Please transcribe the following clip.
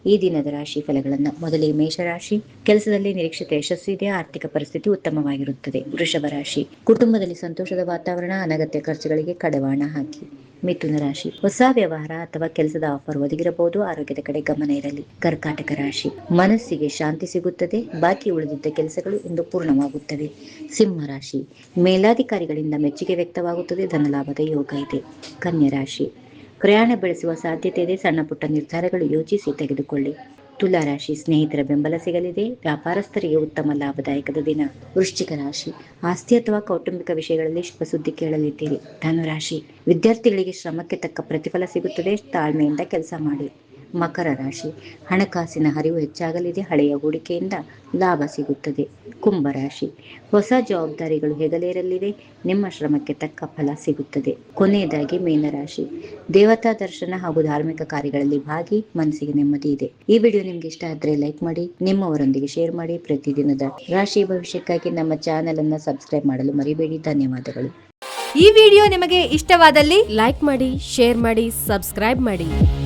ಈ ದಿನದ ರಾಶಿ ಫಲಗಳನ್ನು ಮೊದಲೇ ಮೇಷರಾಶಿ. ಕೆಲಸದಲ್ಲಿ ನಿರೀಕ್ಷಿತ ಯಶಸ್ಸು ಇದೆ, ಆರ್ಥಿಕ ಪರಿಸ್ಥಿತಿ ಉತ್ತಮವಾಗಿರುತ್ತದೆ. ವೃಷಭ ರಾಶಿ. ಕುಟುಂಬದಲ್ಲಿ ಸಂತೋಷದ ವಾತಾವರಣ, ಅನಗತ್ಯ ಖರ್ಚುಗಳಿಗೆ ಕಡಿವಾಣ ಹಾಕಿ. ಮಿಥುನ ರಾಶಿ. ಹೊಸ ವ್ಯವಹಾರ ಅಥವಾ ಕೆಲಸದ ಆಫರ್ ಒದಗಿರಬಹುದು, ಆರೋಗ್ಯದ ಕಡೆ ಗಮನ ಇರಲಿ. ಕರ್ಕಾಟಕ ರಾಶಿ. ಮನಸ್ಸಿಗೆ ಶಾಂತಿ ಸಿಗುತ್ತದೆ, ಬಾಕಿ ಉಳಿದಿದ್ದ ಕೆಲಸಗಳು ಇಂದು ಪೂರ್ಣವಾಗುತ್ತವೆ. ಸಿಂಹ ರಾಶಿ. ಮೇಲಾಧಿಕಾರಿಗಳಿಂದ ಮೆಚ್ಚುಗೆ ವ್ಯಕ್ತವಾಗುತ್ತದೆ, ಧನಲಾಭದ ಯೋಗ ಇದೆ. ಕನ್ಯಾ ರಾಶಿ. ಪ್ರಯಾಣ ಬೆಳೆಸುವ ಸಾಧ್ಯತೆ ಇದೆ, ಸಣ್ಣ ಪುಟ್ಟ ನಿರ್ಧಾರಗಳು ಯೋಚಿಸಿ ತೆಗೆದುಕೊಳ್ಳಿ. ತುಲಾ ರಾಶಿ. ಸ್ನೇಹಿತರ ಬೆಂಬಲ ಸಿಗಲಿದೆ, ವ್ಯಾಪಾರಸ್ಥರಿಗೆ ಉತ್ತಮ ಲಾಭದಾಯಕದ ದಿನ. ವೃಶ್ಚಿಕ ರಾಶಿ. ಆಸ್ತಿ ಅಥವಾ ಕೌಟುಂಬಿಕ ವಿಷಯಗಳಲ್ಲಿ ಶುಭ ಸುದ್ದಿ ಕೇಳಲಿದ್ದೀರಿ. ಧನುರಾಶಿ. ವಿದ್ಯಾರ್ಥಿಗಳಿಗೆ ಶ್ರಮಕ್ಕೆ ತಕ್ಕ ಪ್ರತಿಫಲ ಸಿಗುತ್ತದೆ, ತಾಳ್ಮೆಯಿಂದ ಕೆಲಸ ಮಾಡಿ. ಮಕರ ರಾಶಿ. ಹಣಕಾಸಿನ ಹರಿವು ಹೆಚ್ಚಾಗಲಿದೆ, ಹಳೆಯ ಹೂಡಿಕೆಯಿಂದ ಲಾಭ ಸಿಗುತ್ತದೆ. ಕುಂಭರಾಶಿ. ಹೊಸ ಜವಾಬ್ದಾರಿಗಳು ಹೆಗಲೇರಲಿವೆ, ನಿಮ್ಮ ಶ್ರಮಕ್ಕೆ ತಕ್ಕ ಫಲ ಸಿಗುತ್ತದೆ. ಕೊನೆಯದಾಗಿ ಮೀನರಾಶಿ. ದೇವತಾ ದರ್ಶನ ಹಾಗೂ ಧಾರ್ಮಿಕ ಕಾರ್ಯಗಳಲ್ಲಿ ಭಾಗಿ, ಮನಸ್ಸಿಗೆ ನೆಮ್ಮದಿ ಇದೆ. ಈ ವಿಡಿಯೋ ನಿಮ್ಗೆ ಇಷ್ಟ ಆದ್ರೆ ಲೈಕ್ ಮಾಡಿ, ನಿಮ್ಮವರೊಂದಿಗೆ ಶೇರ್ ಮಾಡಿ. ಪ್ರತಿದಿನದ ರಾಶಿ ಭವಿಷ್ಯಕ್ಕಾಗಿ ನಮ್ಮ ಚಾನೆಲ್ ಅನ್ನು ಸಬ್ಸ್ಕ್ರೈಬ್ ಮಾಡಲು ಮರಿಬೇಡಿ. ಧನ್ಯವಾದಗಳು. ಈ ವಿಡಿಯೋ ನಿಮಗೆ ಇಷ್ಟವಾದಲ್ಲಿ ಲೈಕ್ ಮಾಡಿ, ಶೇರ್ ಮಾಡಿ, ಸಬ್ಸ್ಕ್ರೈಬ್ ಮಾಡಿ.